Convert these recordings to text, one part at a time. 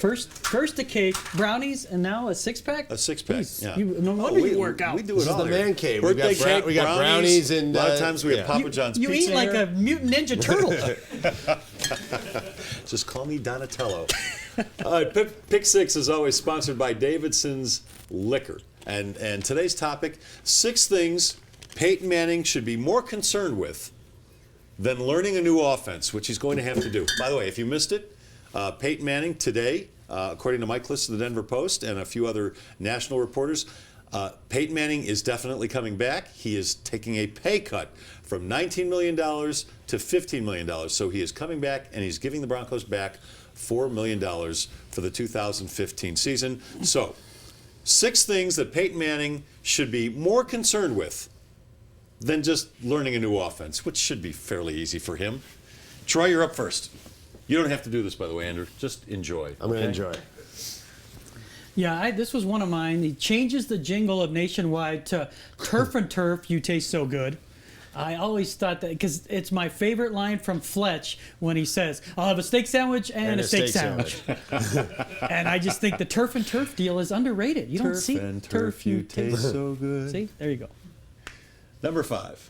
First a cake, brownies, and now a six-pack? A six-pack, yeah. No wonder you work out. We do This it is all the here. man cave. Birthday cake, We got brownies and a lot of times we have Papa John's You pizza eat like here. a mutant ninja turtle. Just call me Donatello. All right, Pick Six is always sponsored by Davidson's Liquor. And today's topic, 6 things Peyton Manning should be more concerned with than learning a new offense, which he's going to have to do. By the way, if you missed it, Peyton Manning today, according to Mike Liss of the Denver Post and a few other national reporters, Peyton Manning is definitely coming back. He is taking a pay cut from $19 million to $15 million. So he is coming back, and he's giving the Broncos back $4 million for the 2015 season. So 6 things that Peyton Manning should be more concerned with than just learning a new offense, which should be fairly easy for him. Troy, you're up first. You don't have to do this, by the way, Andrew. Just enjoy. I'm going to enjoy. Yeah, this was one of mine. He changes the jingle of Nationwide to Turf and Turf, you taste so good. I always thought that, because it's my favorite line from Fletch when he says, I'll have a steak sandwich and a steak sandwich. And I just think the Turf and Turf deal is underrated. You don't see and turf, you taste so good. See, there you go. Number 5.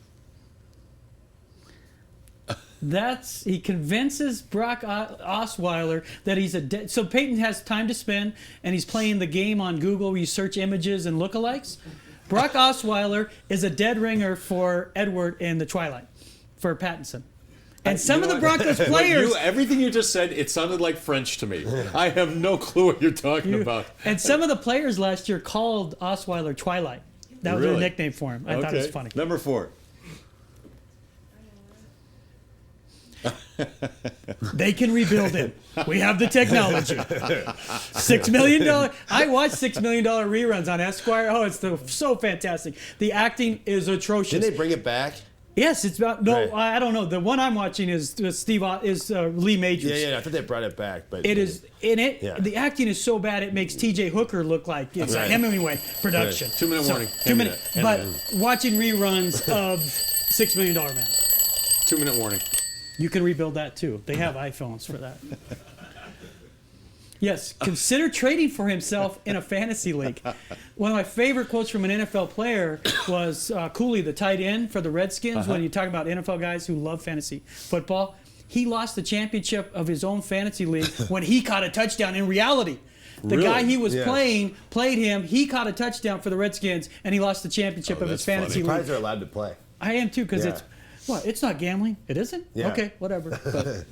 He convinces Brock Osweiler that he's so Peyton has time to spend, and he's playing the game on Google where you search images and lookalikes. Brock Osweiler is a dead ringer for Edward in The Twilight, for Pattinson. And some of the Broncos players... everything you just said, it sounded like French to me. I have no clue what you're talking about. And some of the players last year called Osweiler Twilight. That was their nickname for him. I thought it was funny. Number 4. They can rebuild him. We have the technology. $6 million. I watched $6 million reruns on Esquire. Oh, it's so fantastic. The acting is atrocious. Didn't they bring it back? Yes, it's about I don't know. The one I'm watching is Lee Majors. Yeah. I thought they brought it back, but it is in it. Yeah. The acting is so bad it makes T.J. Hooker look like it's a Hemingway production. Right. 2-minute warning. 2 minutes. But watching reruns of $6 Million Man, 2-minute warning. you can rebuild that too. They have iPhones for that. Yes, consider trading for himself in a fantasy league. One of my favorite quotes from an NFL player was Cooley, the tight end for the Redskins, when you talk about NFL guys who love fantasy football. He lost the championship of his own fantasy league when he caught a touchdown in reality. The guy he was playing played him. He caught a touchdown for the Redskins, and he lost the championship of his fantasy league. Surprised they're allowed to play. I am too, because it's not gambling. It isn't? Yeah. Okay, whatever. But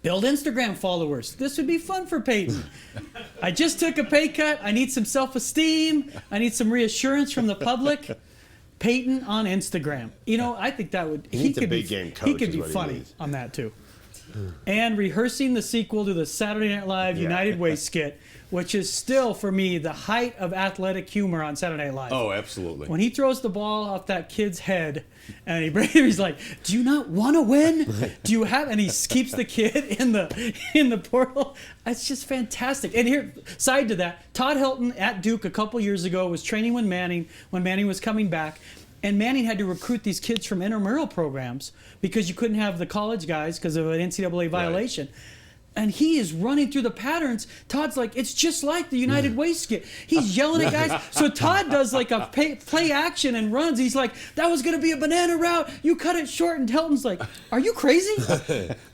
build Instagram followers. This would be fun for Peyton. I just took a pay cut. I need some self-esteem. I need some reassurance from the public. Peyton on Instagram. You know, I think that would... He needs a big game coach. He could be funny on that too. And rehearsing the sequel to the Saturday Night Live United Way skit, which is still, for me, the height of athletic humor on Saturday Night Live. Oh, absolutely. When he throws the ball off that kid's head, and he's like, "Do you not want to win? Do you have?" And he keeps the kid in the portal. It's just fantastic. And here, side to that, Todd Helton at Duke a couple years ago was training when Manning was coming back. And Manning had to recruit these kids from intramural programs because you couldn't have the college guys because of an NCAA violation. Right. And he is running through the patterns. Todd's like, it's just like the United Way skit. He's yelling at guys. So Todd does like a play action and runs. He's like, that was going to be a banana route. You cut it short. And Helton's like, are you crazy?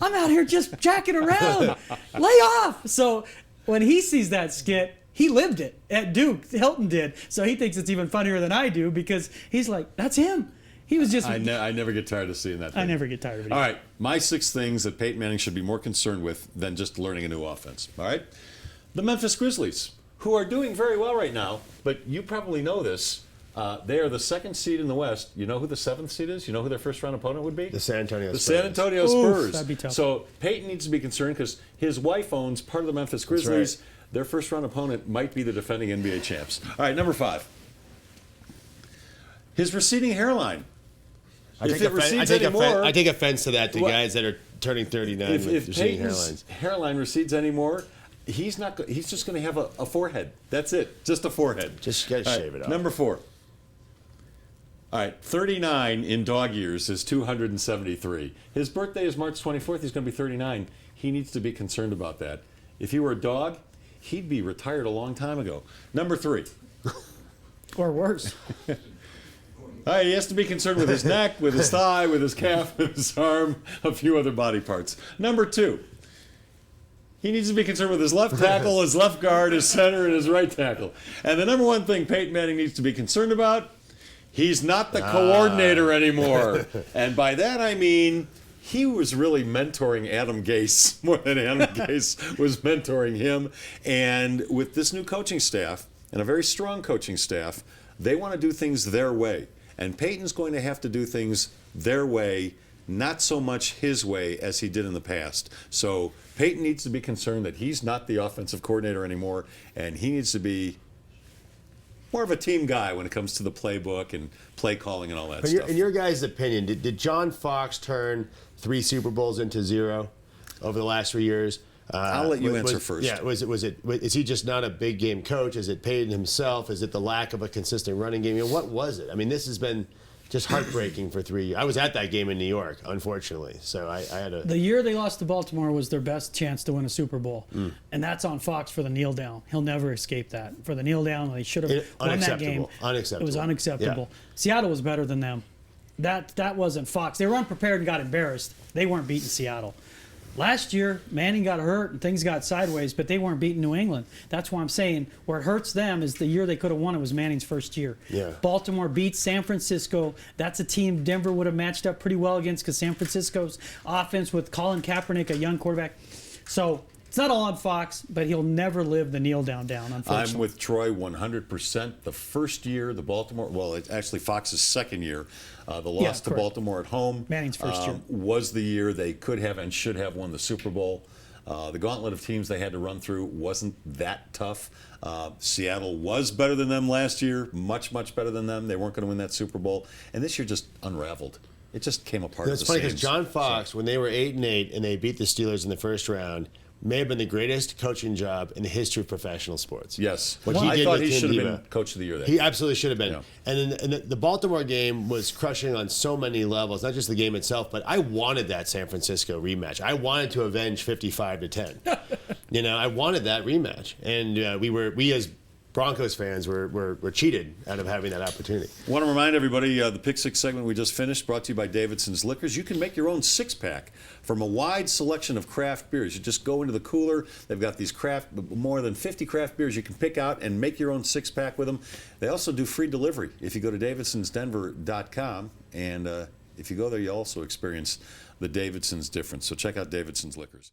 I'm out here just jacking around. Lay off. So when he sees that skit, he lived it at Duke. Helton did. So he thinks it's even funnier than I do because he's like, that's him. He was just... I never get tired of seeing that thing. I never get tired of it. All right. My 6 things that Peyton Manning should be more concerned with than just learning a new offense. All right? The Memphis Grizzlies, who are doing very well right now, but you probably know this. They are the 2nd seed in the West. You know who the 7th seed is? You know who their first-round opponent would be? The San Antonio Spurs. The San Antonio Spurs. Oof, that'd be tough. So Peyton needs to be concerned because his wife owns part of the Memphis Grizzlies. That's right. Their first-round opponent might be the defending NBA champs. All right, number 5. His receding hairline. I take offense to that, guys that are turning 39 with receding Peyton's hairlines. hairline recedes anymore, he's just going to have a forehead. That's it. Just a forehead. Just got to shave it off. Number 4. All right, 39 in dog years is 273. His birthday is March 24th. He's going to be 39. He needs to be concerned about that. If he were a dog, he'd be retired a long time ago. Number 3. Or worse. He has to be concerned with his neck, with his thigh, with his calf, with his arm, a few other body parts. Number 2, he needs to be concerned with his left tackle, his left guard, his center, and his right tackle. And the number 1 thing Peyton Manning needs to be concerned about, he's not the coordinator anymore. And by that I mean he was really mentoring Adam Gase more than Adam Gase was mentoring him. And with this new coaching staff, and a very strong coaching staff, they want to do things their way. And Peyton's going to have to do things their way, not so much his way as he did in the past. So Peyton needs to be concerned that he's not the offensive coordinator anymore, and he needs to be more of a team guy when it comes to the playbook and play calling and all that stuff. In your guys' opinion, did John Fox turn 3 Super Bowls into 0 over the last 3 years? I'll let you answer first. Yeah, is he just not a big game coach? Is it Peyton himself? Is it the lack of a consistent running game? What was it? I mean, this has been just heartbreaking for 3 years. I was at that game in New York, unfortunately, so I had a... The year they lost to Baltimore was their best chance to win a Super Bowl, and that's on Fox for the kneel down. He'll never escape that. For the kneel down, they should have won that game. Unacceptable. It was unacceptable. Yeah. Seattle was better than them. That wasn't Fox. They were unprepared and got embarrassed. They weren't beating Seattle. Last year, Manning got hurt and things got sideways, but they weren't beating New England. That's why I'm saying where it hurts them is the year they could have won. It was Manning's first year. Yeah. Baltimore beats San Francisco. That's a team Denver would have matched up pretty well against because San Francisco's offense with Colin Kaepernick, a young quarterback. So it's not all on Fox, but he'll never live the kneel down, unfortunately. I'm with Troy 100%. The first year, the Baltimore, well, it's actually Fox's second year. The loss to Baltimore at home. Manning's first year. Was the year they could have and should have won the Super Bowl. The gauntlet of teams they had to run through wasn't that tough. Seattle was better than them last year, much, much better than them. They weren't going to win that Super Bowl. And this year just unraveled. It just came apart. It's funny because John Fox, when they were 8-8 and they beat the Steelers in the first round, may have been the greatest coaching job in the history of professional sports. Yes. What I he did thought with he should have Diva. been Coach of the Year. He absolutely should have been. Yeah. And the Baltimore game was crushing on so many levels, not just the game itself, but I wanted that San Francisco rematch. I wanted to avenge 55-10. I wanted that rematch. And we as Broncos fans were cheated out of having that opportunity. I want to remind everybody, the Pick Six segment we just finished, brought to you by Davidson's Liquors. You can make your own six-pack from a wide selection of craft beers. You just go into the cooler. They've got these more than 50 craft beers you can pick out and make your own six-pack with them. They also do free delivery if you go to davidsonsdenver.com. And if you go there, you also experience the Davidson's difference. So check out Davidson's Liquors.